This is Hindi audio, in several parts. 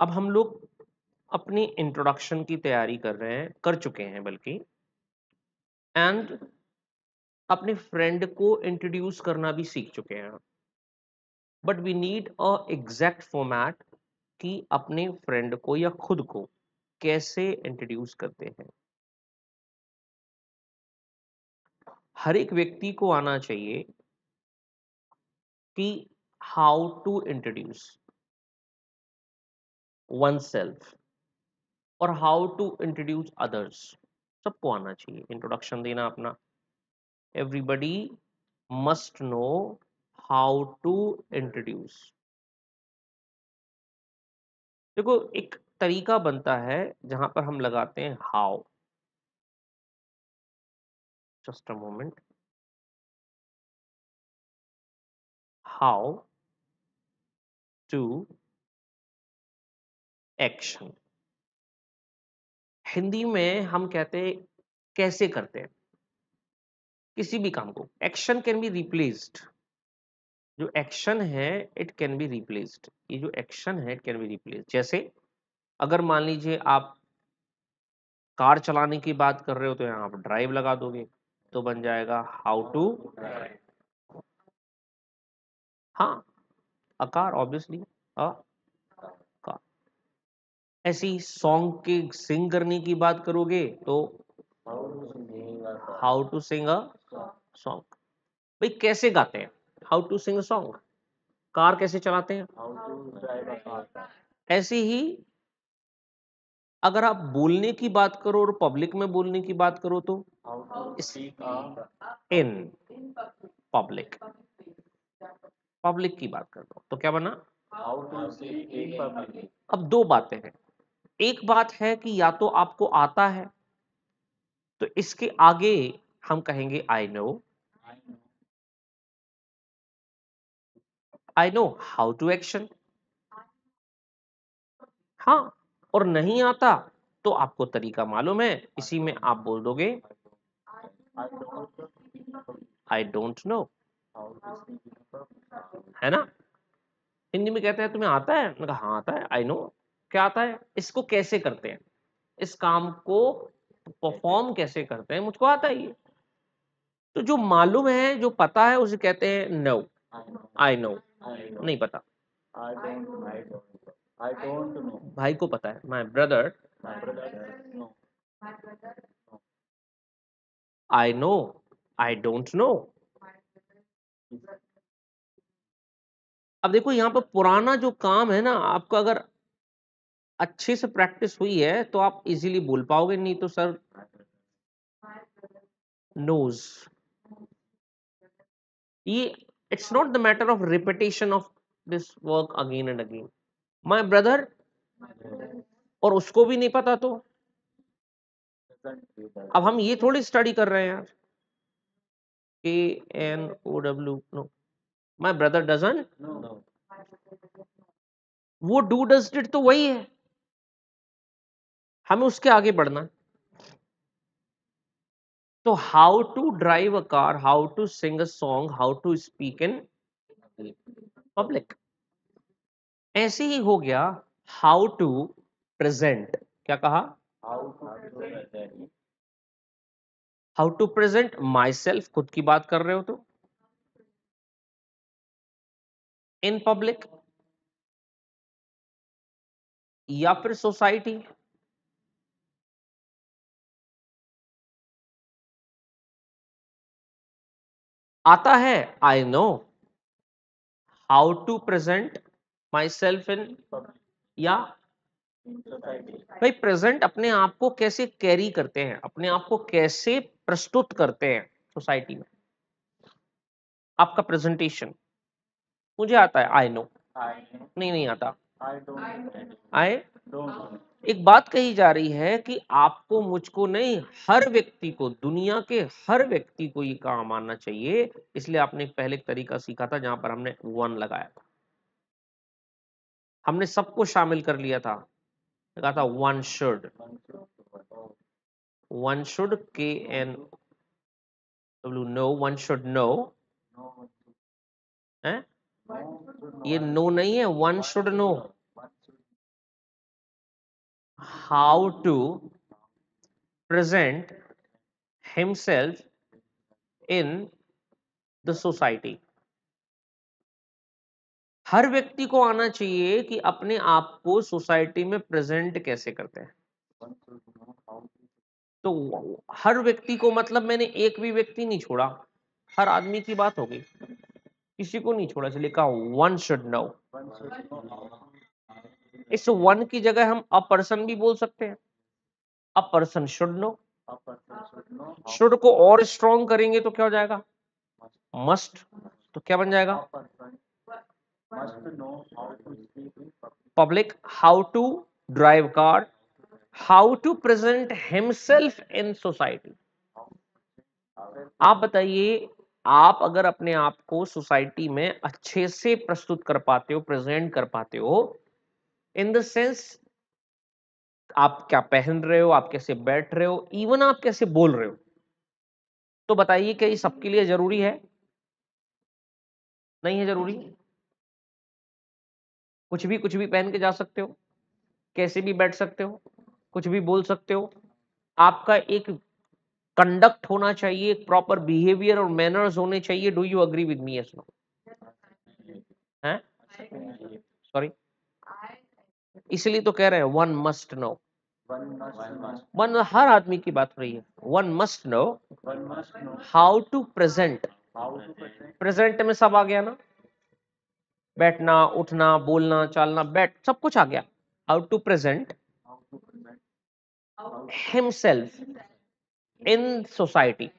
अब हम लोग अपनी इंट्रोडक्शन की तैयारी कर रहे हैं, कर चुके हैं बल्कि, एंड अपने फ्रेंड को इंट्रोड्यूस करना भी सीख चुके हैं। But we need a exact format कि अपने फ्रेंड को या खुद को कैसे इंट्रोड्यूस करते हैं। हर एक व्यक्ति को आना चाहिए कि how to introduce one self और हाउ टू इंट्रोड्यूस अदर्स। सबको आना चाहिए इंट्रोडक्शन देना अपना। Everybody must know how to introduce. देखो, एक तरीका बनता है जहां पर हम लगाते हैं how. Just a moment. How to action. Hindi में हम कहते हैं कैसे करते हैं किसी भी काम को। Action can be replaced. जो एक्शन है इट कैन बी रिप्लेस्ड। ये जो एक्शन है इट कैन बी रिप्लेस्ड। जैसे अगर मान लीजिए आप कार चलाने की बात कर रहे हो तो यहाँ आप ड्राइव लगा दोगे तो बन जाएगा हाउ टू। हाँ, a car obviously a car. ऐसे ही सॉन्ग के सिंग करने की बात करोगे तो how to sing a song. भाई कैसे गाते हैं? How to sing a song. Car कैसे चलाते हैं? ऐसे ही अगर आप बोलने की बात करो और पब्लिक में बोलने की बात करो तो इन पब्लिक। पब्लिक की बात कर दो तो क्या बना? अब दो बातें हैं। एक बात है कि या तो आपको आता है तो इसके आगे हम कहेंगे I know. I know how to action. हाँ, और नहीं आता तो आपको तरीका मालूम है, इसी में आप बोल दोगे आई डोंट नो। है ना? हिंदी में कहते हैं तुम्हें आता है? मैंने कहा हाँ आता है, आई नो। क्या आता है? इसको कैसे करते हैं, इस काम को परफॉर्म कैसे करते हैं, मुझको आता है ये। तो जो मालूम है, जो पता है, उसे कहते हैं नो। I no. नहीं पता। भाई को पता है, my brother. I know. I don't know. अब देखो यहाँ पर पुराना जो काम है ना, आपको अगर अच्छे से प्रैक्टिस हुई है तो आप इजीली बोल पाओगे, नहीं तो सर नोज। ये it's not the matter of repetition of this work again and again. My brother, और उसको भी नहीं पता तो अब हम ये थोड़ी स्टडी कर रहे हैं यार। KNOW know. My brother doesn't. वो डू डज डिड तो वही है, हमें उसके आगे बढ़ना है। तो how to drive a car, how to sing a song, how to speak in public. ऐसे ही हो गया हाउ टू प्रेजेंट। क्या कहा? How to present my self, खुद की बात कर रहे हो तो इन पब्लिक या फिर सोसाइटी। आता है I know how to present my self in, या भाई प्रेजेंट अपने आप को कैसे कैरी करते हैं, अपने आप को कैसे प्रस्तुत करते हैं सोसाइटी में, आपका प्रेजेंटेशन। मुझे आता है आई नो। नहीं, नहीं आता। आई। एक बात कही जा रही है कि आपको, मुझको नहीं, हर व्यक्ति को, दुनिया के हर व्यक्ति को ये काम आना चाहिए। इसलिए आपने पहले एक तरीका सीखा था जहां पर हमने वन लगाया था, हमने सबको शामिल कर लिया था। कहा था one should. One should KNW know. One should know है। ये नो नहीं है, one should know. How to present himself in the society. हर व्यक्ति को आना चाहिए कि अपने आप को सोसाइटी में प्रेजेंट कैसे करते हैं। तो हर व्यक्ति को मतलब मैंने एक भी व्यक्ति नहीं छोड़ा, हर आदमी की बात हो गई, किसी को नहीं छोड़ा, इसलिए कहा वन शुड नो। इस वन की जगह हम अ पर्सन भी बोल सकते हैं, a person should know. Should को और स्ट्रॉन्ग करेंगे तो क्या हो जाएगा, मस्ट। तो क्या बन जाएगा, public, how to drive car, how to present himself in society. आप बताइए, आप अगर अपने आप को सोसाइटी में अच्छे से प्रस्तुत कर पाते हो, प्रेजेंट कर पाते हो, इन द सेंस आप क्या पहन रहे हो, आप कैसे बैठ रहे हो, इवन आप कैसे बोल रहे हो, तो बताइए क्या ये सबके लिए जरूरी है? नहीं है जरूरी। कुछ भी पहन के जा सकते हो, कैसे भी बैठ सकते हो, कुछ भी बोल सकते हो। आपका एक कंडक्ट होना चाहिए, एक प्रॉपर बिहेवियर और मैनर्स होने चाहिए। Do you agree with me? Yes no? हैं? सॉरी, इसलिए तो कह रहे हैं वन मस्ट नो। वन, हर आदमी की बात हो रही है। One must know how to present. Present में सब आ गया ना, बैठना, उठना, बोलना, चालना, बैठ, सब कुछ आ गया। How to present himself in society.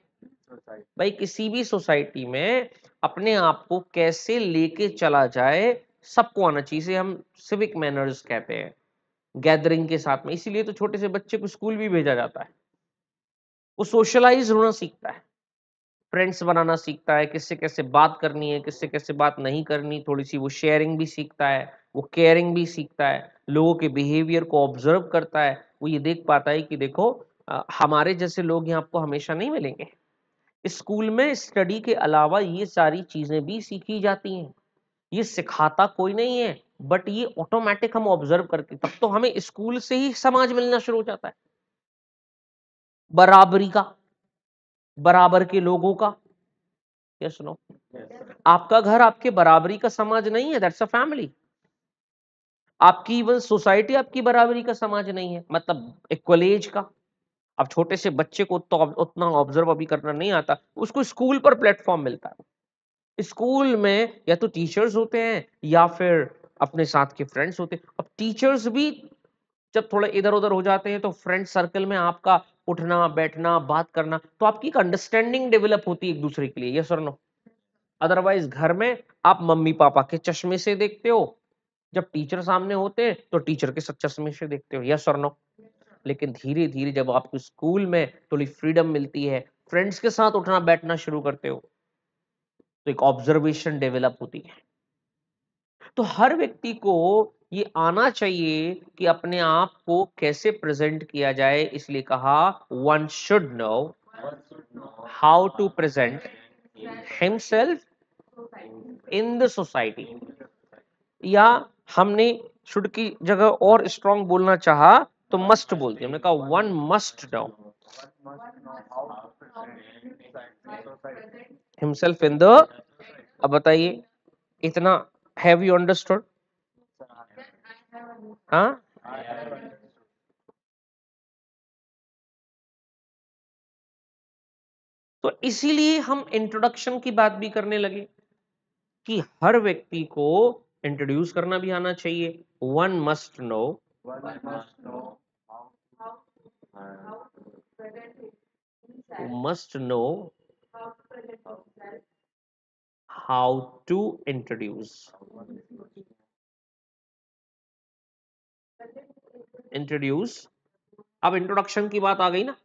भाई किसी भी सोसाइटी में अपने आप को कैसे लेके चला जाए, सबको आना चाहिए। इसे हम सिविक मैनर्स कहते हैं, गैदरिंग के साथ में। इसीलिए तो छोटे से बच्चे को स्कूल भी भेजा जाता है, वो सोशलाइज होना सीखता है, फ्रेंड्स बनाना सीखता है, किससे कैसे बात करनी है, किससे कैसे बात नहीं करनी, थोड़ी सी वो शेयरिंग भी सीखता है, वो केयरिंग भी सीखता है, लोगों के बिहेवियर को ऑब्जर्व करता है। वो ये देख पाता है कि देखो हमारे जैसे लोग यहाँ आपको हमेशा नहीं मिलेंगे। स्कूल में स्टडी के अलावा ये सारी चीजें भी सीखी जाती हैं, ये सिखाता कोई नहीं है, बट ये ऑटोमेटिक हम ऑब्जर्व करके, तब तो हमें स्कूल से ही समाज मिलना शुरू हो जाता है, बराबरी का, बराबर के लोगों का। ये सुनो, आपका घर आपके बराबरी का समाज नहीं है, दैट्स अ फैमिली। आपकी इवन सोसाइटी आपकी बराबरी का समाज नहीं है, मतलब इक्वल एज का। अब छोटे से बच्चे को तो उतना ऑब्जर्व अभी करना नहीं आता, उसको स्कूल पर प्लेटफॉर्म मिलता है। स्कूल में या तो टीचर्स होते हैं या फिर अपने साथ के फ्रेंड्स होते हैं। अब टीचर्स भी जब थोड़ा इधर उधर हो जाते हैं तो फ्रेंड सर्कल में आपका उठना, बैठना, बात करना, तो आपकी एक अंडरस्टैंडिंग डेवलप होती है एक दूसरे के लिए। यस और नो? अदरवाइज घर में आप मम्मी पापा के चश्मे से देखते हो, जब टीचर सामने होते हैं तो टीचर के चश्मे से देखते हो। यस और नो? लेकिन धीरे धीरे जब आपको स्कूल में थोड़ी फ्रीडम मिलती है, फ्रेंड्स के साथ उठना बैठना शुरू करते हो, तो एक ऑब्जर्वेशन डेवलप होती है। तो हर व्यक्ति को ये आना चाहिए कि अपने आप को कैसे प्रेजेंट किया जाए, इसलिए कहा one should know how to present himself in the society. या हमने शुड की जगह और स्ट्रॉन्ग बोलना चाहा तो मस्ट बोल दिया, हमने कहा one must no himself in the. अब बताइए, इतना हैव यू अंडरस्टूड? हाँ, तो इसीलिए हम इंट्रोडक्शन की बात भी करने लगे कि हर व्यक्ति को इंट्रोड्यूस करना भी आना चाहिए। One must know must know how to introduce. Introduce, अब इंट्रोडक्शन की बात आ गई ना,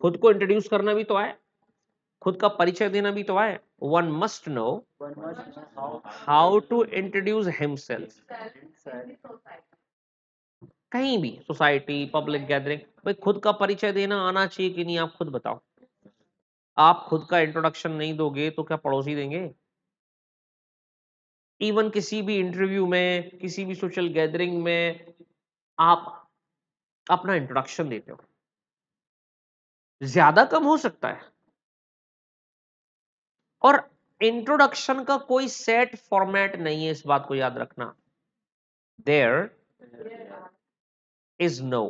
खुद को इंट्रोड्यूस करना भी तो है, खुद का परिचय देना भी तो है। One must know how to introduce himself. कहीं भी, सोसाइटी, पब्लिक गैदरिंग, भाई खुद का परिचय देना आना चाहिए कि नहीं? आप खुद बताओ। आप खुद का इंट्रोडक्शन नहीं दोगे तो क्या पड़ोसी देंगे? इवन किसी भी इंटरव्यू में, किसी भी सोशल गैदरिंग में, आप अपना इंट्रोडक्शन देते हो। ज्यादा कम हो सकता है, और इंट्रोडक्शन का कोई सेट फॉर्मेट नहीं है, इस बात को याद रखना। There is no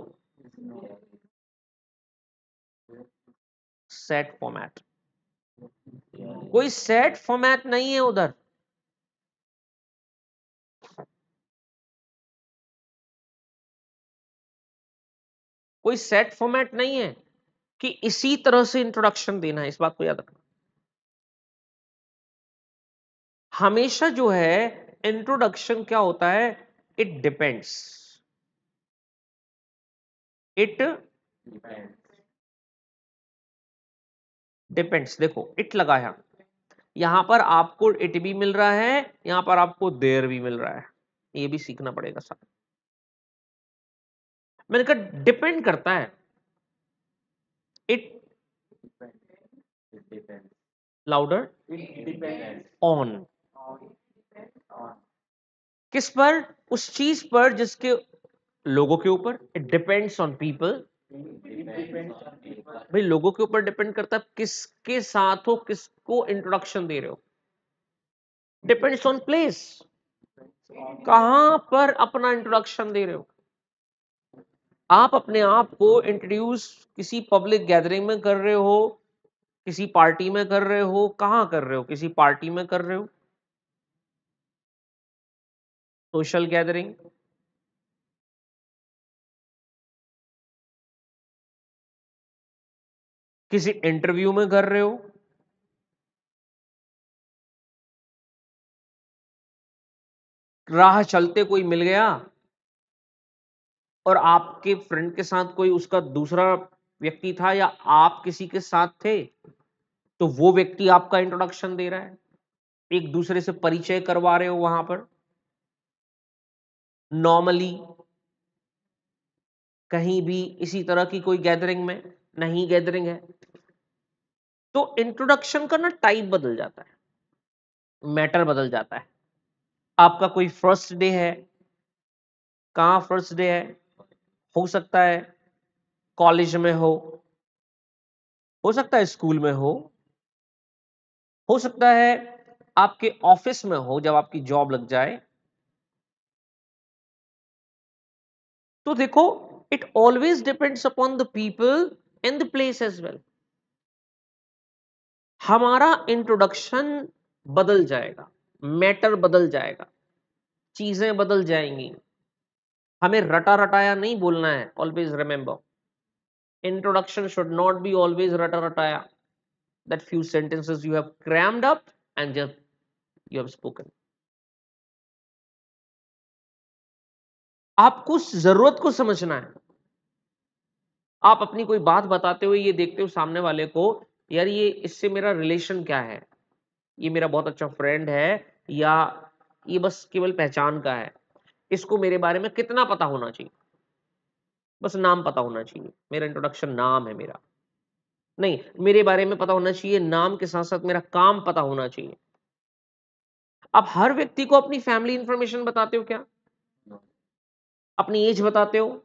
set format, कोई सेट फॉर्मेट नहीं है उधर। कोई सेट फॉर्मेट नहीं है कि इसी तरह से इंट्रोडक्शन देना है, इस बात को याद रखना। हमेशा जो है इंट्रोडक्शन क्या होता है, इट डिपेंड्स, इट डिपेंड्स। देखो इट लगाया, यहां पर आपको इट भी मिल रहा है, यहां पर आपको देयर भी मिल रहा है, ये भी सीखना पड़ेगा साथ। मैंने कहा डिपेंड करता है, इट लाउडर ऑन, किस पर, उस चीज पर जिसके, लोगों के ऊपर। इट डिपेंड्स ऑन पीपल, भाई लोगों के ऊपर डिपेंड करता है किसके साथ हो, किसको इंट्रोडक्शन दे रहे हो। डिपेंड्स ऑन प्लेस, कहां पर अपना इंट्रोडक्शन दे रहे हो। आप अपने आप को इंट्रोड्यूस किसी पब्लिक गैदरिंग में कर रहे हो, किसी पार्टी में कर रहे हो, कहां कर रहे हो, किसी पार्टी में कर रहे हो, सोशल गैदरिंग, किसी इंटरव्यू में कर रहे हो, राह चलते कोई मिल गया और आपके फ्रेंड के साथ कोई उसका दूसरा व्यक्ति था, या आप किसी के साथ थे, तो वो व्यक्ति आपका इंट्रोडक्शन दे रहा है, एक दूसरे से परिचय करवा रहे हो वहां पर। नॉर्मली कहीं भी इसी तरह की कोई गैदरिंग में नहीं, गैदरिंग है, तो इंट्रोडक्शन का ना टाइप बदल जाता है, मैटर बदल जाता है। आपका कोई फर्स्ट डे है, कहाँ फर्स्ट डे है, हो सकता है कॉलेज में हो सकता है स्कूल में हो सकता है आपके ऑफिस में हो जब आपकी जॉब लग जाए। तो देखो it always depends upon the people and the place as well. हमारा इंट्रोडक्शन बदल जाएगा, मैटर बदल जाएगा, चीजें बदल जाएंगी। हमें रटा रटाया नहीं बोलना है, always remember, introduction should not be always रटा रटाया, that few sentences you have crammed up and just you have spoken. आपको उस जरूरत को समझना है। आप अपनी कोई बात बताते हुए ये देखते हो सामने वाले को, यार ये इससे मेरा रिलेशन क्या है, ये मेरा बहुत अच्छा फ्रेंड है या ये बस केवल पहचान का है, इसको मेरे बारे में कितना पता होना चाहिए, बस नाम पता होना चाहिए, मेरा इंट्रोडक्शन नाम है मेरा, नहीं मेरे बारे में पता होना चाहिए, नाम के साथ साथ मेरा काम पता होना चाहिए। आप हर व्यक्ति को अपनी फैमिली इंफॉर्मेशन बताते हो क्या, अपनी एज बताते हो,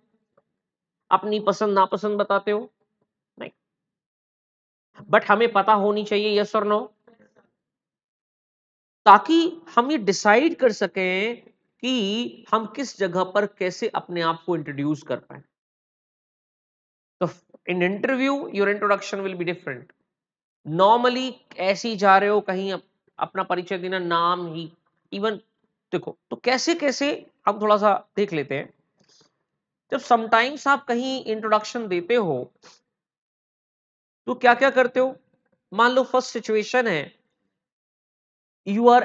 अपनी पसंद नापसंद बताते हो, नहीं, बट हमें पता होनी चाहिए, यस और नो, ताकि हम ये डिसाइड कर सकें कि हम किस जगह पर कैसे अपने आप को इंट्रोड्यूस कर पाए। तो in interview your introduction will be different. Normally ऐसे ही जा रहे हो कहीं अपना परिचय देना, नाम ही, इवन देखो तो कैसे कैसे हम थोड़ा सा देख लेते हैं। जब समटाइम्स आप कहीं इंट्रोडक्शन देते हो तो क्या क्या करते हो, मान लो फर्स्ट सिचुएशन है, you are,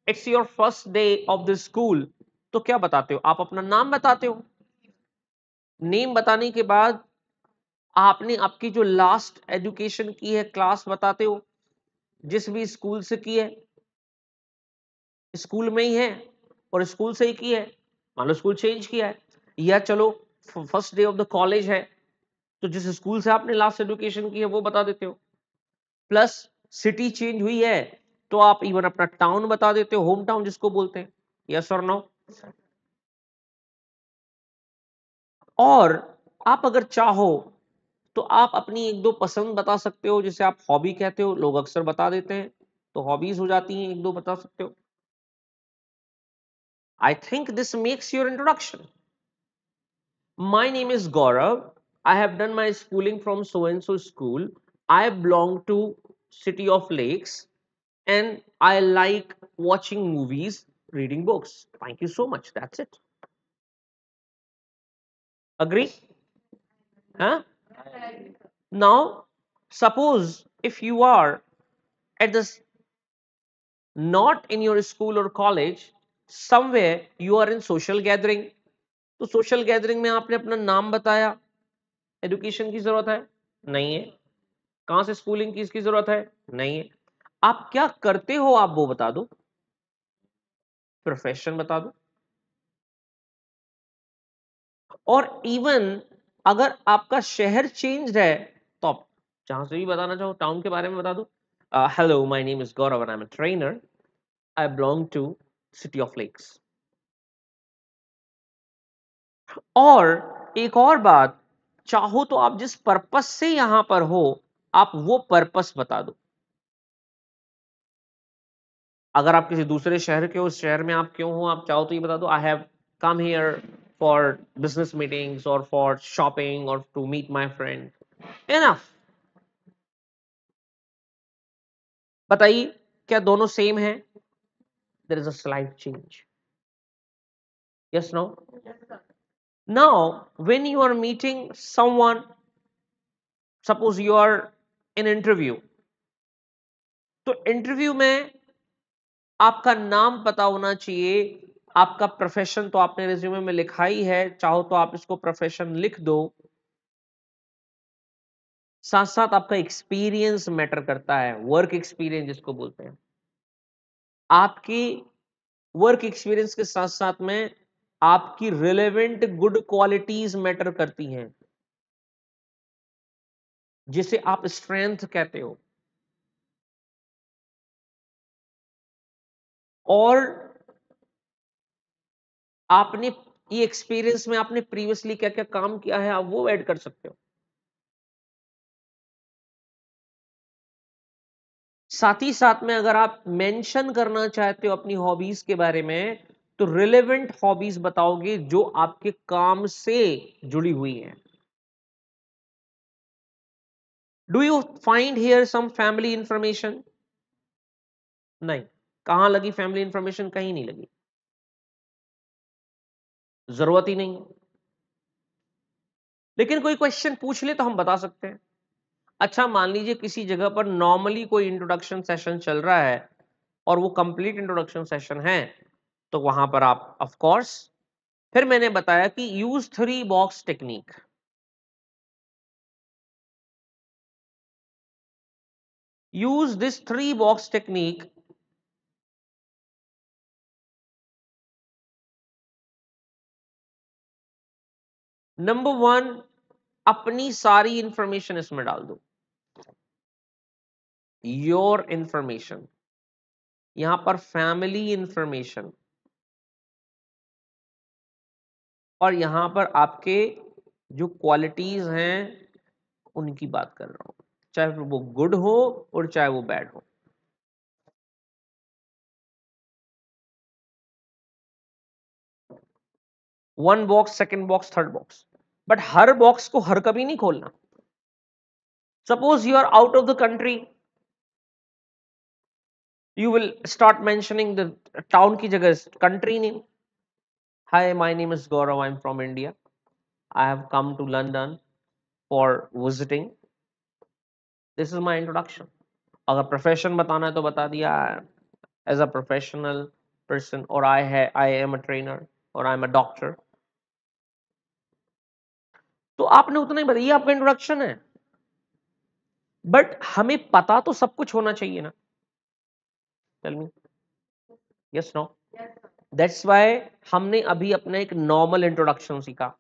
it's your first day of the school, तो क्या बताते हो, आप अपना नाम बताते हो। नेम बताने के बाद आपने आपकी जो लास्ट एजुकेशन की है क्लास बताते हो, जिस भी स्कूल से की है, स्कूल में ही है और स्कूल से ही की है, मान लो स्कूल चेंज किया है, या चलो first day of the college है तो जिस स्कूल से आपने लास्ट एजुकेशन की है वो बता देते हो, प्लस सिटी चेंज हुई है तो आप इवन अपना टाउन बता देते हो, होम टाउन जिसको बोलते हैं, यस और नो। और आप अगर चाहो तो आप अपनी एक दो पसंद बता सकते हो, जिसे आप हॉबी कहते हो, लोग अक्सर बता देते हैं, तो हॉबीज हो जाती हैं, एक दो बता सकते हो। I think this makes your introduction. My name is Gaurav. I have done my schooling from so and so school. I belong to City of Lakes and I like watching movies, reading books. Thank you so much. That's it. Agree? Huh? Now, suppose if you are at this not in your school or college, somewhere you are in social gathering. तो सोशल गैदरिंग में आपने अपना नाम बताया, एजुकेशन की जरूरत है नहीं है, कहां से स्कूलिंग की इसकी जरूरत है नहीं है, आप क्या करते हो आप वो बता दो, प्रोफेशन बता दो। और इवन अगर आपका शहर चेंज है तो आप जहां से भी बताना चाहो टाउन के बारे में बता दो। Hello, my name is Gaurav and I am a trainer, I belong to city of lakes. और एक और बात, चाहो तो आप जिस पर्पस से यहां पर हो आप वो पर्पस बता दो। अगर आप किसी दूसरे शहर के, उस शहर में आप क्यों हो आप चाहो तो ये बता दो, I have come here for business meetings और फॉर शॉपिंग और to meet my friend. Enough. बताइए क्या दोनों सेम है? There is a slight change. Yes, no? Now when you are meeting someone, suppose you are in interview, तो इंटरव्यू में आपका नाम पता होना चाहिए, आपका प्रोफेशन तो आपने रिज्यूमे में लिखा ही है, चाहो तो आप इसको प्रोफेशन लिख दो। साथ साथ आपका एक्सपीरियंस मैटर करता है, वर्क एक्सपीरियंस जिसको बोलते हैं। आपकी वर्क एक्सपीरियंस के साथ साथ में आपकी रिलेवेंट गुड क्वालिटीज मैटर करती हैं, जिसे आप स्ट्रेंथ कहते हो। और आपने ये एक्सपीरियंस में आपने प्रीवियसली क्या क्या काम किया है आप वो ऐड कर सकते हो। साथ ही साथ में अगर आप मेंशन करना चाहते हो अपनी हॉबीज के बारे में, तो रिलेवेंट हॉबीज बताओगे जो आपके काम से जुड़ी हुई हैं। Do you find here some family information? नहीं। कहां लगी फैमिली इंफॉर्मेशन? कहीं नहीं लगी, जरूरत ही नहीं है। लेकिन कोई क्वेश्चन पूछ ले तो हम बता सकते हैं। अच्छा, मान लीजिए किसी जगह पर नॉर्मली कोई इंट्रोडक्शन सेशन चल रहा है और वो कंप्लीट इंट्रोडक्शन सेशन है, तो वहां पर आप ऑफ कोर्स, फिर मैंने बताया कि use 3 box technique. Use this 3 box technique. Number 1, अपनी सारी इंफॉर्मेशन इसमें डाल दो, योर इंफॉर्मेशन। यहां पर फैमिली इंफॉर्मेशन, और यहां पर आपके जो क्वालिटीज हैं उनकी बात कर रहा हूं, चाहे वो गुड हो और चाहे वो बैड हो। 1 box, 2nd box, 3rd box, but हर बॉक्स को हर कभी नहीं खोलना। Suppose you are out of the country, you will start mentioning the town की जगह country name. Hi, my name is Gaurav, I am from India, I have come to London for visiting, this is my introduction. अगर प्रोफेशन बताना है तो बता दिया, एज अ प्रोफेशनल पर्सन, और आई एम अ ट्रेनर, और आई एम अ डॉक्टर। तो आपने उतना ही बताया, ये आपका इंट्रोडक्शन है। बट हमें पता तो सब कुछ होना चाहिए ना। Tell me, yes, no? That's why हमने अभी अपना एक नॉर्मल इंट्रोडक्शन सीखा,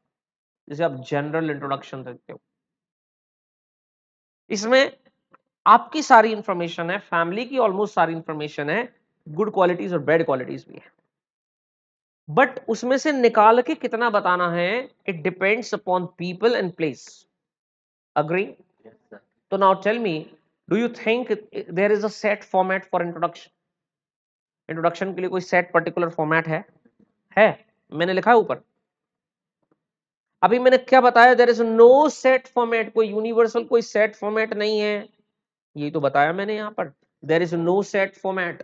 जिसे आप जनरल इंट्रोडक्शन देखते हो। इसमें आपकी सारी इंफॉर्मेशन है, फैमिली की ऑलमोस्ट सारी इंफॉर्मेशन है, गुड क्वालिटीज और बैड क्वालिटीज भी है। बट उसमें से निकाल के कितना बताना है, it depends upon people and place. Agree? तो now tell me, do you think there is a set format for introduction? Introduction के लिए कोई सेट पर्टिकुलर फॉर्मेट है? मैंने लिखा है ऊपर। अभी मैंने क्या बताया? There is no set format, कोई यूनिवर्सल कोई सेट फॉर्मेट नहीं है, यही तो बताया मैंने यहां पर। There is no set format,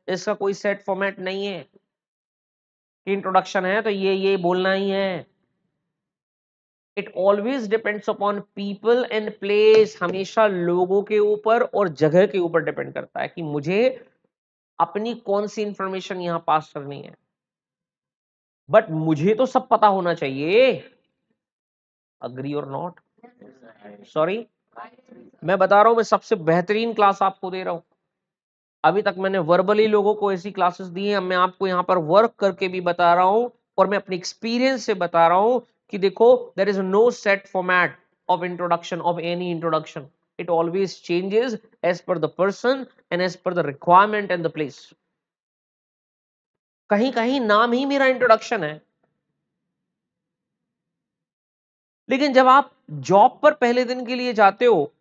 इसका कोई सेट फॉर्मेट नहीं है कि इंट्रोडक्शन है तो ये बोलना ही है। It always depends upon people and place, हमेशा लोगों के ऊपर और जगह के ऊपर डिपेंड करता है कि मुझे अपनी कौन सी इंफॉर्मेशन यहां पास करनी है। बट मुझे तो सब पता होना चाहिए। अग्री और नॉट? सॉरी, मैं बता रहा हूं, मैं सबसे बेहतरीन क्लास आपको दे रहा हूं। अभी तक मैंने वर्बली लोगों को ऐसी क्लासेस दी हैं, मैं आपको यहां पर वर्क करके भी बता रहा हूं और मैं अपनी एक्सपीरियंस से बता रहा हूं कि देखो, there is no set format of introduction, of any introduction. It always changes as per the person and as per the requirement and the place. कहीं कहीं नाम ही मेरा इंट्रोडक्शन है, लेकिन जब आप जॉब पर पहले दिन के लिए जाते हो,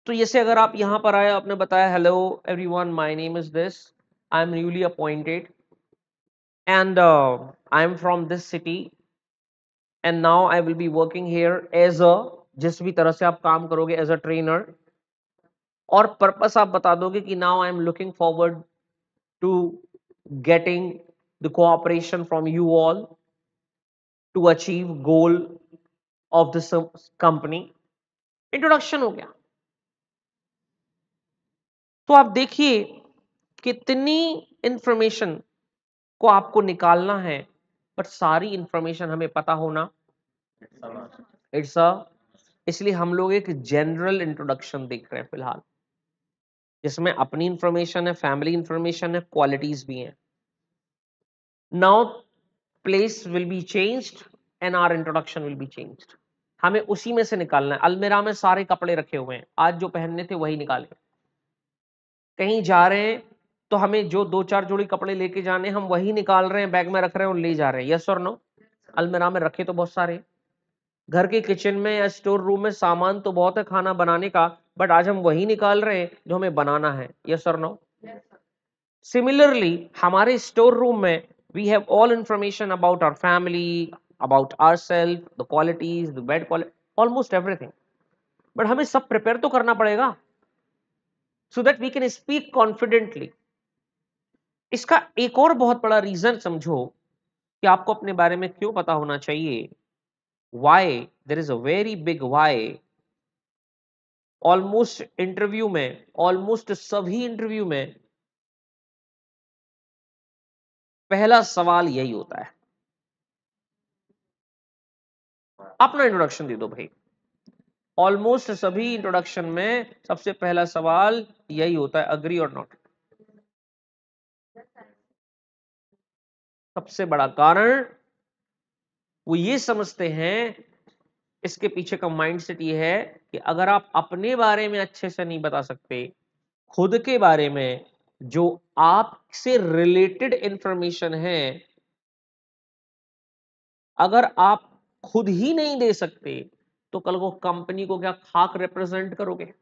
तो जैसे अगर आप यहां पर आए, आपने बताया hello everyone, my name is this, I am newly appointed and I am from this city and now I will be working here as a, जिस भी तरह से आप काम करोगे, एज अ ट्रेनर, और पर्पस आप बता दोगे कि now I am looking forward to getting the cooperation from you all to achieve goal of this company. Introduction हो गया। तो आप देखिए कितनी इंफॉर्मेशन को आपको निकालना है, पर सारी इंफॉर्मेशन हमें पता होना इट्स अ, इसलिए हम लोग एक जनरल इंट्रोडक्शन देख रहे हैं फिलहाल, जिसमें अपनी इंफॉर्मेशन है, फैमिली इंफॉर्मेशन है, क्वालिटीज भी हैं। Now place will be changed and our introduction will be changed. हमें उसी में से निकालना है। अलमीरा में सारे कपड़े रखे हुए हैं, आज जो पहनने थे वही निकाले। कहीं जा रहे हैं तो हमें जो दो चार जोड़ी कपड़े लेके जाने, हम वही निकाल रहे हैं, बैग में रख रहे हैं और ले जा रहे हैं। यस और नो? अलमीरा में रखे तो बहुत सारे, घर के किचन में या स्टोर रूम में सामान तो बहुत है खाना बनाने का, बट आज हम वही निकाल रहे हैं जो हमें बनाना है। यस और नो? सिमिलरली हमारे स्टोर रूम में we have all information about our family, about ourselves, the qualities, the bad quality, almost everything. But हमें सब प्रिपेयर तो करना पड़ेगा so that we can speak confidently. इसका एक और बहुत बड़ा रीजन समझो कि आपको अपने बारे में क्यों पता होना चाहिए। Why? There is a very big why. Almost interview में, ऑलमोस्ट सभी इंटरव्यू में पहला सवाल यही होता है, अपना इंट्रोडक्शन दे दो भाई। ऑलमोस्ट सभी इंट्रोडक्शन में सबसे पहला सवाल यही होता है, अग्री और नॉट? सबसे बड़ा कारण वो ये समझते हैं, इसके पीछे का माइंडसेट ये है कि अगर आप अपने बारे में अच्छे से नहीं बता सकते, खुद के बारे में जो आपसे रिलेटेड इंफॉर्मेशन है, अगर आप खुद ही नहीं दे सकते, तो कल को कंपनी को क्या खाक रिप्रेजेंट करोगे?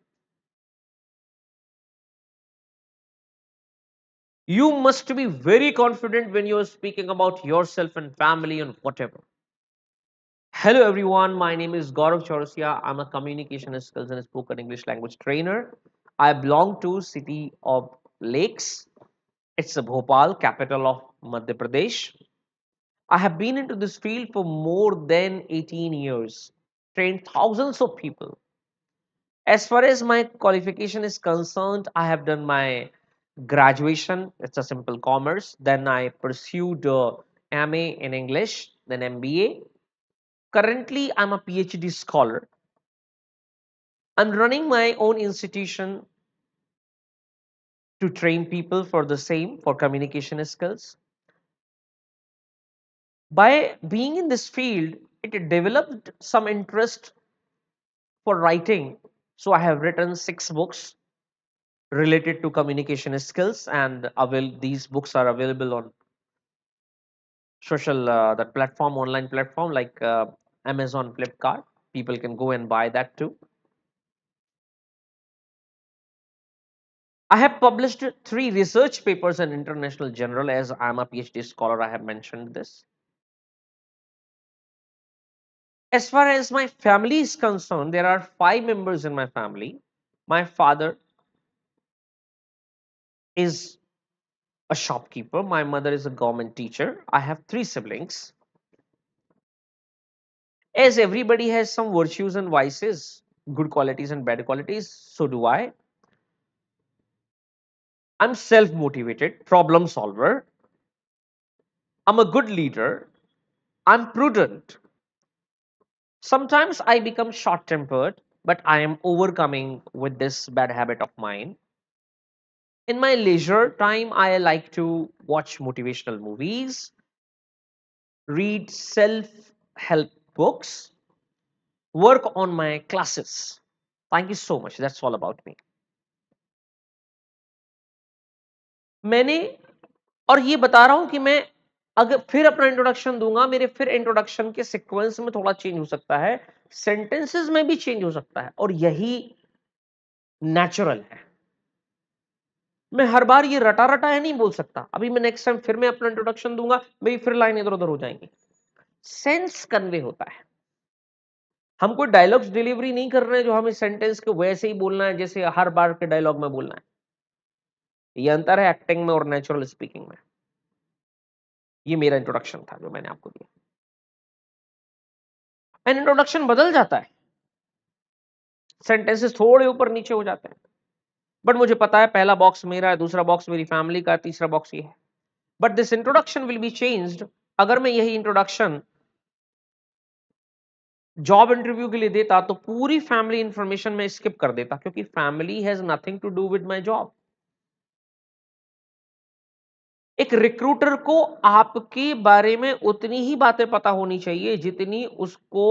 You must be very confident when you are speaking about yourself and family and whatever. Hello everyone, my name is Gaurav Chaurasia. I'm a communication skills and spoken English language trainer. I belong to city of lakes. It's a Bhopal, capital of Madhya Pradesh. I have been into this field for more than 18 years, trained thousands of people. As far as my qualification is concerned, I have done my graduation. It's a simple commerce. Then I pursued MA in English, then MBA. Currently, I'm a PhD scholar. I'm running my own institution to train people for the same, for communication skills. By being in this field, it developed some interest for writing. So I have written 6 books related to communication skills, and these books are available on social that platform, online platform like Amazon, Flipkart. People can go and buy that too. I have published 3 research papers in international journal. As I am a PhD scholar, I have mentioned this. As far as my family is concerned, there are 5 members in my family. My father is a shopkeeper. My mother is a government teacher. I have 3 siblings. As everybody has some virtues and vices, good qualities and bad qualities, so do I. I'm self motivated, problem solver. I'm a good leader. I'm prudent. Sometimes I become short tempered, but I am overcoming with this bad habit of mine. In my leisure time, I like to watch motivational movies, read self help books, work on my classes. Thank you so much. That's all about me. मैंने और ये बता रहा हूं कि मैं अगर फिर अपना इंट्रोडक्शन दूंगा, मेरे फिर इंट्रोडक्शन के सीक्वेंस में थोड़ा चेंज हो सकता है, सेंटेंसेस में भी चेंज हो सकता है, और यही नेचुरल है। मैं हर बार ये रटा रटा है नहीं बोल सकता। अभी मैं नेक्स्ट टाइम फिर मैं अपना इंट्रोडक्शन दूंगा, मेरी फिर लाइन इधर उधर हो जाएंगी। सेंस कन्वे होता है। हम कोई डायलॉग्स डिलीवरी नहीं कर रहे हैं जो हमें सेंटेंस को वैसे ही बोलना है जैसे हर बार के डायलॉग में बोलना है। ये अंतर है एक्टिंग में और नेचुरल स्पीकिंग में। ये मेरा इंट्रोडक्शन था जो मैंने आपको दिया। एंड इंट्रोडक्शन बदल जाता है, सेंटेंसेस थोड़े ऊपर नीचे हो जाते हैं, बट मुझे पता है पहला बॉक्स मेरा है, दूसरा बॉक्स मेरी फैमिली का, तीसरा बॉक्स ये है। But this introduction will be changed अगर मैं यही इंट्रोडक्शन जॉब इंटरव्यू के लिए देता तो पूरी फैमिली इंफॉर्मेशन में स्किप कर देता, क्योंकि family has nothing to do with my job. एक रिक्रूटर को आपके बारे में उतनी ही बातें पता होनी चाहिए जितनी उसको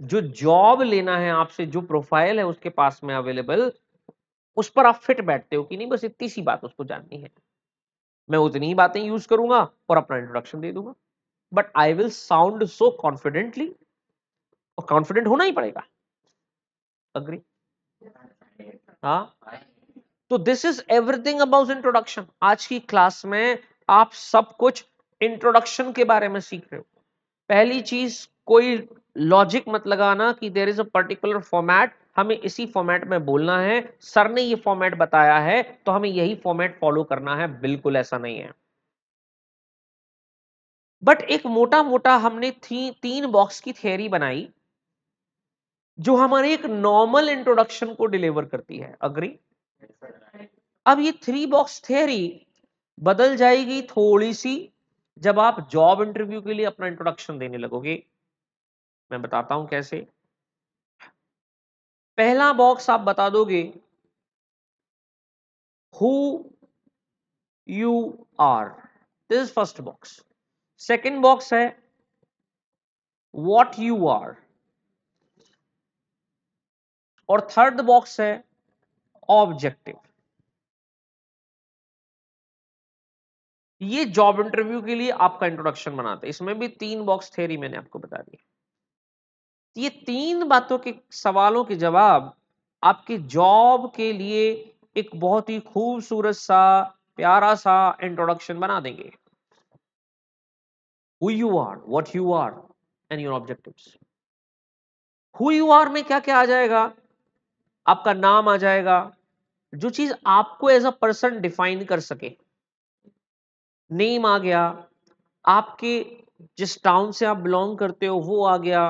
जो जॉब लेना है आपसे, जो प्रोफाइल है उसके पास में अवेलेबल, उस पर आप फिट बैठते हो कि नहीं, बस इतनी सी बात उसको जाननी है। मैं उतनी ही बातें यूज करूंगा और अपना इंट्रोडक्शन दे दूंगा, but I will sound so confidently, और कॉन्फिडेंट होना ही पड़ेगा। अग्री? हाँ। तो this is everything about introduction. आज की क्लास में आप सब कुछ इंट्रोडक्शन के बारे में सीख रहे हो। पहली चीज, कोई लॉजिक मत लगाना कि there is a particular format, हमें इसी फॉर्मेट में बोलना है, सर ने ये फॉर्मेट बताया है तो हमें यही फॉर्मेट फॉलो करना है। बिल्कुल ऐसा नहीं है। बट एक मोटा मोटा हमने 3 बॉक्स की थियरी बनाई जो हमारे एक नॉर्मल इंट्रोडक्शन को डिलीवर करती है। अग्री? अब ये 3 बॉक्स थियरी बदल जाएगी थोड़ी सी जब आप जॉब इंटरव्यू के लिए अपना इंट्रोडक्शन देने लगोगे। मैं बताता हूं कैसे। पहला बॉक्स आप बता दोगे who you are, this is first box. Second box है व्हाट यू आर, और थर्ड बॉक्स है ऑब्जेक्टिव। ये जॉब इंटरव्यू के लिए आपका इंट्रोडक्शन बनाते हैं। इसमें भी 3 बॉक्स थ्योरी मैंने आपको बता दी। ये 3 बातों के सवालों के जवाब आपके जॉब के लिए एक बहुत ही खूबसूरत सा, प्यारा सा इंट्रोडक्शन बना देंगे। Who you are, what you are and your objectives. Who you are में क्या क्या आ जाएगा? आपका नाम आ जाएगा, जो चीज आपको एज अ पर्सन डिफाइन कर सके। नेम आ गया, आपके जिस टाउन से आप बिलोंग करते हो वो आ गया,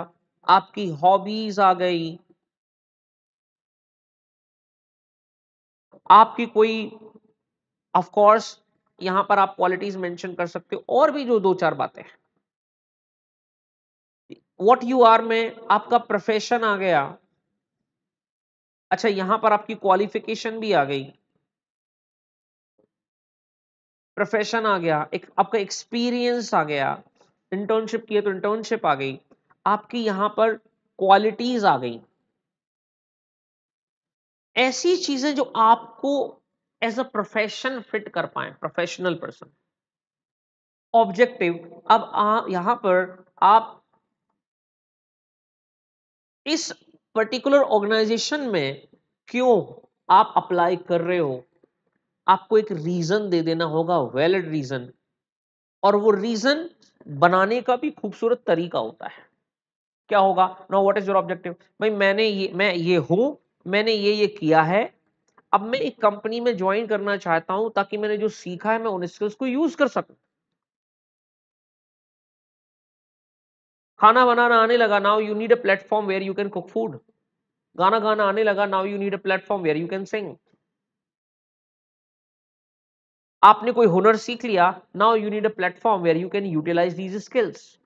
आपकी हॉबीज आ गई, आपकी कोई, ऑफ कोर्स यहां पर आप क्वालिटीज मेंशन कर सकते हो, और भी जो 2-4 बातें हैं। व्हाट यू आर में आपका प्रोफेशन आ गया। अच्छा, यहां पर आपकी क्वालिफिकेशन भी आ गई, प्रोफेशन आ गया, एक आपका एक्सपीरियंस आ गया, इंटर्नशिप किए तो इंटर्नशिप आ गई, आपकी यहां पर क्वालिटीज आ गई। ऐसी चीजें जो आपको एज अ प्रोफेशन फिट कर पाए, प्रोफेशनल पर्सन। ऑब्जेक्टिव, अब यहां पर आप इस पर्टिकुलर ऑर्गेनाइजेशन में क्यों आप अप्लाई कर रहे हो, आपको एक रीजन दे देना होगा, वैलिड रीजन। और वो रीजन बनाने का भी खूबसूरत तरीका होता है। क्या होगा? Now what is your objective? भाई मैं ये हूं, मैंने ये किया है, अब मैं एक कंपनी में ज्वाइन करना चाहता हूं ताकि मैंने जो सीखा है मैं उन स्किल्स को यूज कर सकूं। खाना बनाना आने लगा, now you need a platform where you can cook food. गाना गाना आने लगा, now you need a platform where you can sing. आपने कोई हुनर सीख लिया, now you need a platform where you can utilize these skills.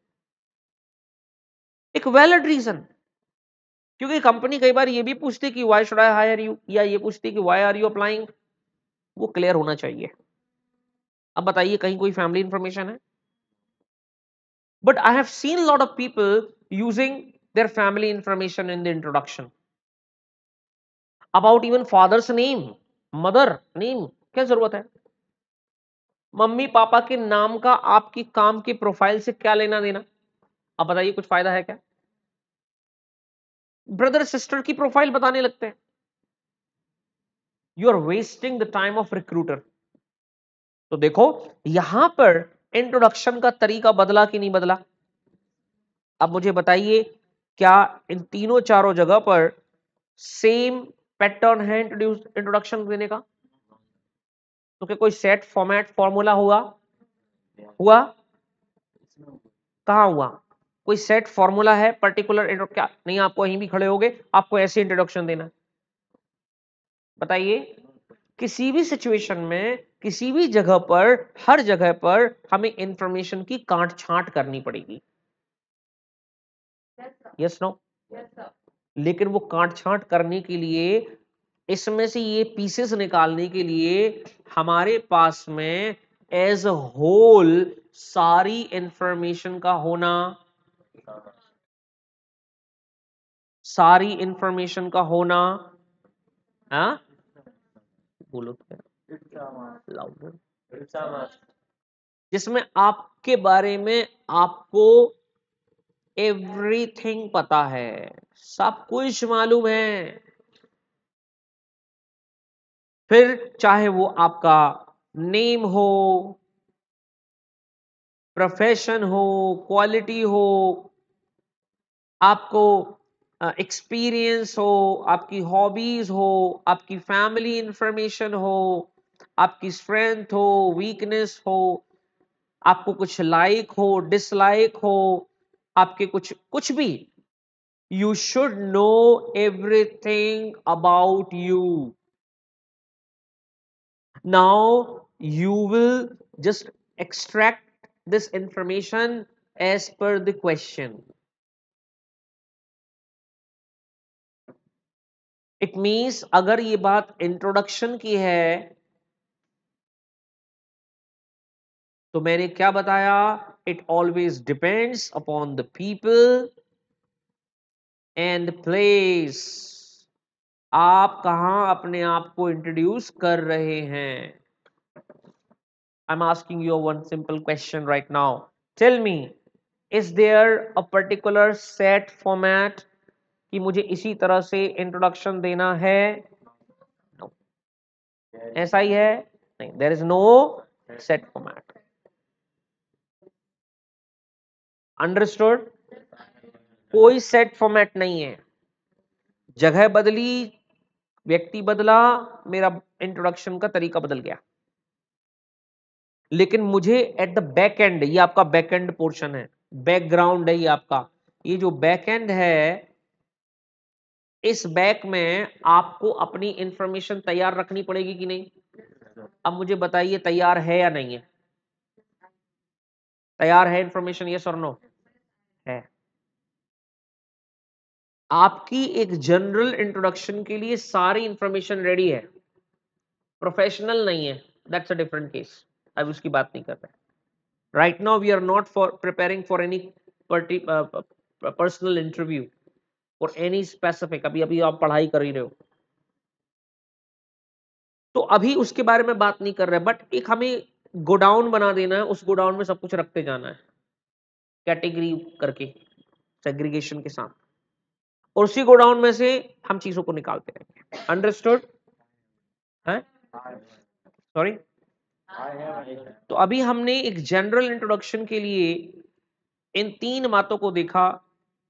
एक वैलिड रीजन। क्योंकि कंपनी कई बार ये भी पूछती कि why should I hire you, या ये पूछती कि व्हाई आर यू अप्लाइंग। वो क्लियर होना चाहिए। अब बताइए, कहीं कोई फैमिली इंफॉर्मेशन है? But I have seen lot of people using their family information in the introduction about even father's name, mother name. क्या जरूरत है? मम्मी पापा के नाम का आपकी काम की प्रोफाइल से क्या लेना देना? अब बताइए, कुछ फायदा है क्या? ब्रदर सिस्टर की प्रोफाइल बताने लगते हैं। You are wasting the time of recruiter. तो देखो, यहां पर इंट्रोडक्शन का तरीका बदला कि नहीं बदला? अब मुझे बताइए, क्या इन तीनों चारों जगह पर सेम पैटर्न है इंट्रोडक्शन देने का? तो क्या कोई सेट फॉर्मेट फॉर्मूला हुआ? हुआ? कहां हुआ? कोई सेट फॉर्मूला है पर्टिकुलर क्या नहीं? आपको कहीं भी खड़े होगे, आपको ऐसे इंट्रोडक्शन देना। बताइए, किसी भी सिचुएशन में, किसी भी जगह पर, हर जगह पर हमें इंफॉर्मेशन की काट छांट करनी पड़ेगी। Yes no? लेकिन वो काट छांट करने के लिए, इसमें से ये पीसेस निकालने के लिए, हमारे पास में एज अ होल सारी इंफॉर्मेशन का होना, सारी इंफॉर्मेशन का होना, हाँ बोलो लाउडर, जिसमें आपके बारे में आपको एवरीथिंग पता है, सब कुछ मालूम है। फिर चाहे वो आपका नेम हो, प्रोफेशन हो, क्वालिटी हो, आपको एक्सपीरियंस हो, आपकी हॉबीज हो, आपकी फैमिली इंफॉर्मेशन हो, आपकी स्ट्रेंथ हो, वीकनेस हो, आपको कुछ लाइक हो, डिसलाइक हो, आपके कुछ कुछ भी, you should know everything about you. Now you will just extract this information as per the question. It means अगर ये बात इंट्रोडक्शन की है, तो मैंने क्या बताया? It always depends upon the people and the place. आप कहां अपने आप को इंट्रोड्यूस कर रहे हैं? I'm asking you one simple question right now. Tell me, is there a particular set format कि मुझे इसी तरह से इंट्रोडक्शन देना है? No. ऐसा ही है? नहीं, there is no set format. Understood? कोई सेट फॉर्मेट नहीं है। जगह बदली, व्यक्ति बदला, मेरा इंट्रोडक्शन का तरीका बदल गया। लेकिन मुझे एट द बैक एंड, ये आपका बैक एंड पोर्शन है, बैकग्राउंड है ये आपका, ये जो बैक एंड है, इस बैक में आपको अपनी इंफॉर्मेशन तैयार रखनी पड़ेगी कि नहीं? अब मुझे बताइए, तैयार है या नहीं है? तैयार है इंफॉर्मेशन, यस और नो? है। आपकी एक जनरल इंट्रोडक्शन के लिए सारी इंफॉर्मेशन रेडी है, प्रोफेशनल नहीं है, दैट्स अ डिफरेंट केस। अब उसकी बात नहीं कर रहे। Right now we are not for preparing for any personal interview और एनी स्पेसिफिक। अभी अभी आप पढ़ाई कर ही रहे हो, तो अभी उसके बारे में बात नहीं कर रहे। बट एक हमें गोडाउन बना देना है, उस गोडाउन में सब कुछ रखते जाना है कैटेगरी करके, सेग्रीगेशन के साथ, और उसी गोडाउन में से हम चीजों को निकालते रहेंगे। अंडरस्टूड है? सॉरी। तो अभी हमने एक जनरल इंट्रोडक्शन के लिए इन 3 बातों को देखा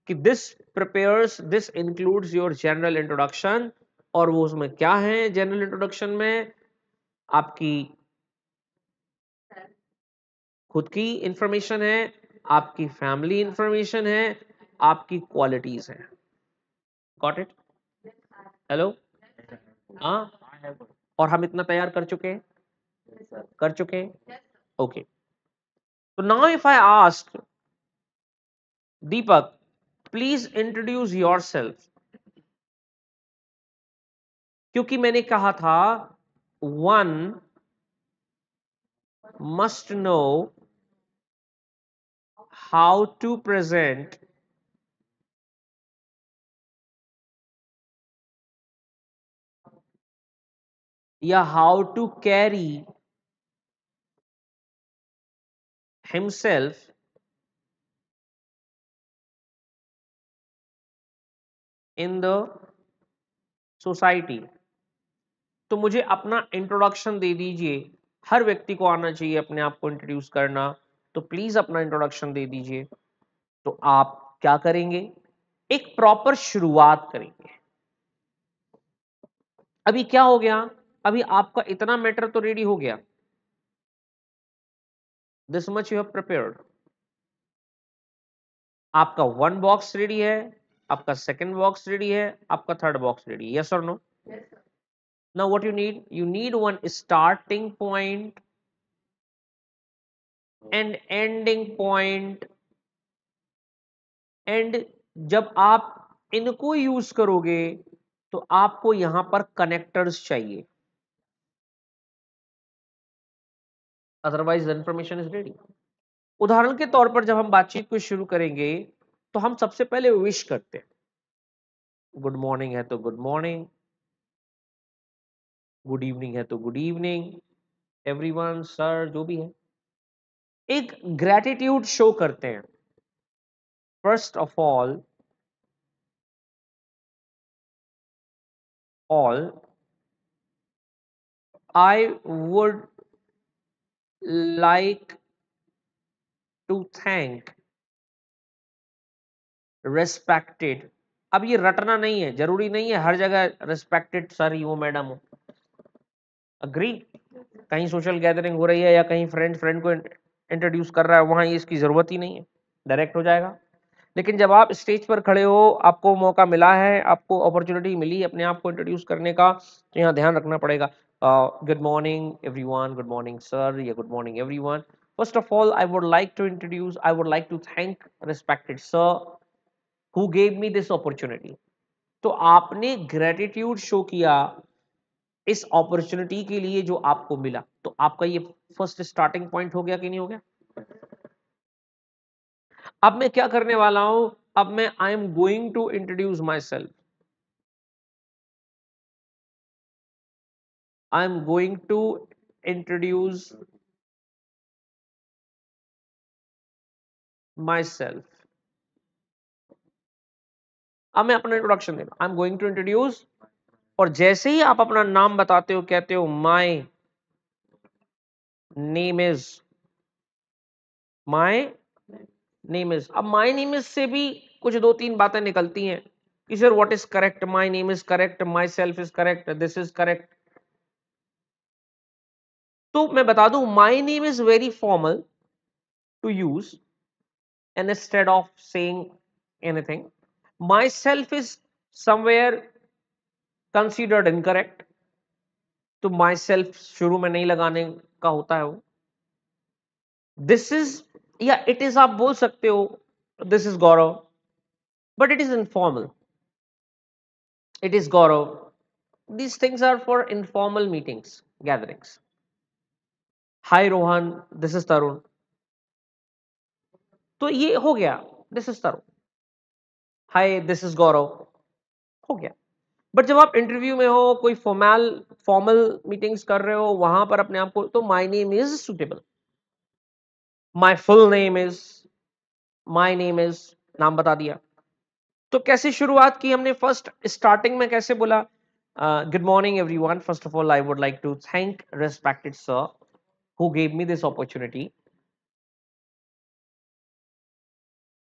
कि this includes your general introduction, और वो उसमें क्या है जनरल इंट्रोडक्शन में, आपकी खुद की इंफॉर्मेशन है, आपकी फैमिली इंफॉर्मेशन है, आपकी क्वालिटीज है। Got it? हेलो? हाँ, और हम इतना तैयार कर चुके हैं, ओके। तो now if I ask Deepak, please introduce yourself, क्योंकि मैंने कहा था one must know how to present या how to carry himself in the society। तो मुझे अपना इंट्रोडक्शन दे दीजिए। हर व्यक्ति को आना चाहिए अपने आप को इंट्रोड्यूस करना, तो प्लीज अपना इंट्रोडक्शन दे दीजिए। तो आप क्या करेंगे? एक प्रॉपर शुरुआत करेंगे। अभी क्या हो गया? अभी आपका इतना मैटर तो रेडी हो गया, this much you have prepared. आपका 1 बॉक्स रेडी है, आपका 2nd बॉक्स रेडी है, आपका 3rd बॉक्स रेडी है, यस और no? Now what you need one starting point and ending point, and जब आप इनको यूज करोगे तो आपको यहां पर कनेक्टर्स चाहिए, अदरवाइज इंफॉर्मेशन इज रेडी। उदाहरण के तौर पर जब हम बातचीत को शुरू करेंगे तो हम सबसे पहले विश करते हैं। गुड मॉर्निंग है तो गुड मॉर्निंग, गुड इवनिंग है तो गुड इवनिंग, एवरीवन, सर, जो भी है, एक ग्रेटिट्यूड शो करते हैं। First of all I would like to thank respected। अब ये रटना नहीं है, जरूरी नहीं है हर जगह respected सर ही हो, मैडम हो। अग्री? कहीं सोशल गैदरिंग हो रही है या कहीं फ्रेंड को इंट्रोड्यूस कर रहा है, वहां ये इसकी जरूरत ही नहीं है, डायरेक्ट हो जाएगा। लेकिन जब आप स्टेज पर खड़े हो, आपको मौका मिला है, आपको अपॉर्चुनिटी मिली अपने आप को इंट्रोड्यूस करने का, तो यहाँ ध्यान रखना पड़ेगा। Good morning everyone, good morning sir, या good morning everyone. First of all I would like to introduce, I would like to thank respected sir who gave me this opportunity. तो आपने ग्रेटिट्यूड शो किया इस अपॉर्चुनिटी के लिए जो आपको मिला, तो आपका ये फर्स्ट स्टार्टिंग पॉइंट हो गया कि नहीं हो गया? अब मैं क्या करने वाला हूं? अब मैं I am going to introduce myself, I am going to introduce myself. अब मैं अपना इंट्रोडक्शन दे रहा हूं, I am going to introduce, और जैसे ही आप अपना नाम बताते हो, कहते हो माई name is, my name is. अब माई नेम इज से भी कुछ 2-3 बातें निकलती हैं कि sir what is correct, my name is correct, myself is correct, this is correct. तो मैं बता दूं, my name is very formal to use, and instead of saying anything, myself is somewhere considered incorrect, तो myself शुरू में नहीं लगाने का होता है वो। this is या it is आप बोल सकते हो, this is Gaurav, but it is informal, it is Gaurav। these things are for informal meetings, gatherings। hi Rohan, this is Tarun। तो ये हो गया, this is Tarun, hi this is Gaurav, हो गया। बट जब आप इंटरव्यू में हो, कोई फॉर्मल मीटिंग्स कर रहे हो, वहां पर अपने आप को, तो my name is suitable, my full name is, my name is, नाम बता दिया। तो कैसे शुरुआत की हमने, फर्स्ट स्टार्टिंग में कैसे बोला, good morning everyone, first of all I would like to thank respected sir who gave me this opportunity.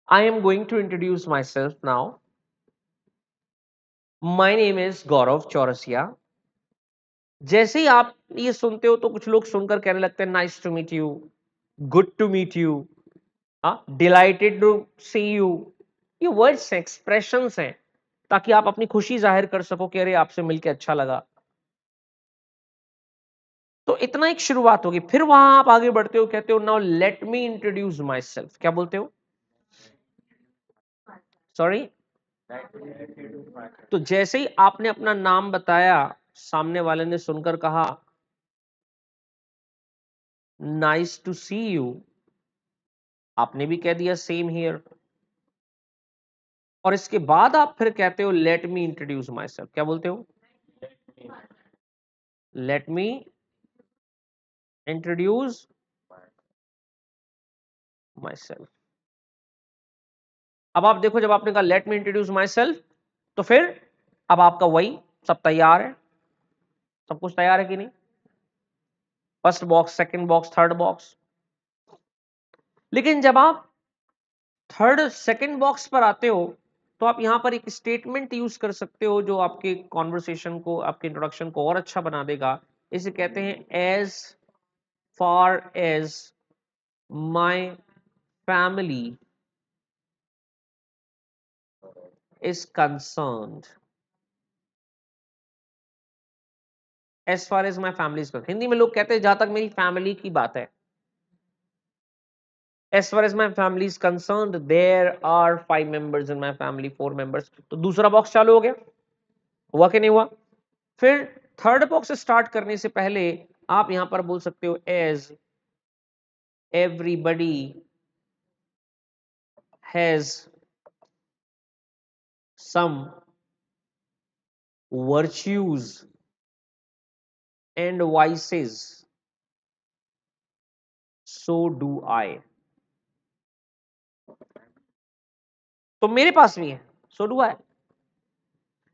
I am going to introduce myself now. My name is Gaurav Chaurasiya. जैसे ही आप ये सुनते हो तो कुछ लोग सुनकर कहने लगते हैं nice to meet you, good to meet you, delighted to see you. ये वर्ड्स हैं, एक्सप्रेशंस हैं, ताकि आप अपनी खुशी जाहिर कर सको कि अरे आपसे मिलके अच्छा लगा। तो इतना एक शुरुआत होगी, फिर वहां आप आगे बढ़ते हो, कहते हो now let me introduce my self. क्या बोलते हो? सॉरी। तो जैसे ही आपने अपना नाम बताया, सामने वाले ने सुनकर कहा नाइस टू सी यू, आपने भी कह दिया सेम हियर। और इसके बाद आप फिर कहते हो let me introduce my self. क्या बोलते हो? Let me introduce myself. अब आप देखो, जब आपने कहा let me introduce my self, तो फिर अब आपका वही सब तैयार है, सब कुछ तैयार है कि नहीं? First box, second box, third box. लेकिन जब आप थर्ड सेकंड बॉक्स पर आते हो, तो आप यहां पर एक स्टेटमेंट यूज कर सकते हो जो आपके कॉन्वर्सेशन को, आपके इंट्रोडक्शन को और अच्छा बना देगा। इसे कहते हैं as far as my family is concerned. As far as my family is concerned, Hindi में लोग कहते हैं जहां तक मेरी फैमिली की बात है। As far as my family is concerned, there are 5 members in my family, 4 members. तो दूसरा बॉक्स चालू हो गया, हुआ कि नहीं हुआ? फिर थर्ड बॉक्स स्टार्ट करने से पहले आप यहां पर बोल सकते हो as everybody has some virtues and vices, so do I. तो मेरे पास भी है, so do I.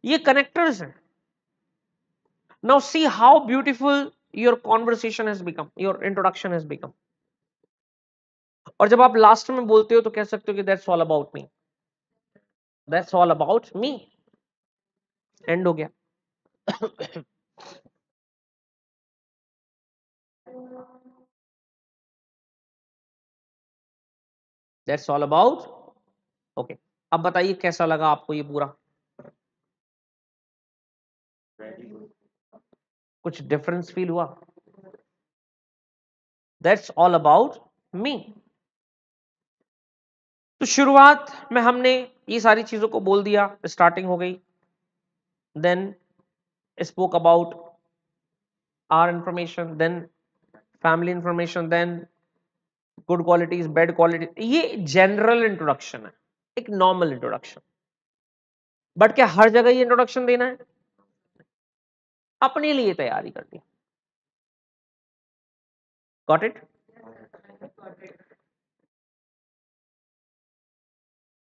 ये कनेक्टर्स हैं। Now see how beautiful your conversation has become, your introduction has become. और जब आप लास्ट में बोलते हो तो कह सकते हो कि that's all about me, that's all about me, and हो गया। That's all about. ओके, अब बताइए कैसा लगा आपको ये पूरा? कुछ डिफरेंस फील हुआ? That's all about me. तो शुरुआत में हमने ये सारी चीजों को बोल दिया, स्टार्टिंग हो गई, then spoke about our information, then family information, then good qualities, bad quality. ये जनरल इंट्रोडक्शन है, एक नॉर्मल इंट्रोडक्शन। बट क्या हर जगह ये इंट्रोडक्शन देना है? अपने लिए तैयारी करनी। Got it?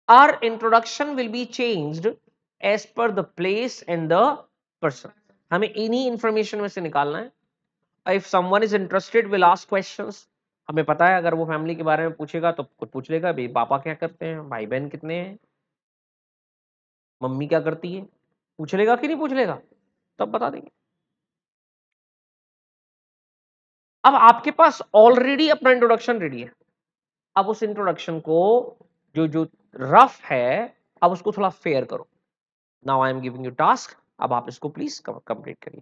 Our introduction will be changed as per the place and the person. हमें इन्हीं इंफॉर्मेशन में से निकालना है। If someone is interested, will ask questions. हमें पता है अगर वो फैमिली के बारे में पूछेगा तो कुछ पूछ लेगा, भाई पापा क्या करते हैं, भाई बहन कितने हैं, मम्मी क्या करती है, पूछ लेगा कि नहीं पूछ लेगा? तब बता देंगे। अब आपके पास ऑलरेडी अपना इंट्रोडक्शन रेडी है। अब उस इंट्रोडक्शन को जो जो रफ है, अब उसको थोड़ा फेयर करो। Now I am giving you task, अब आप इसको प्लीज कंप्लीट करिए।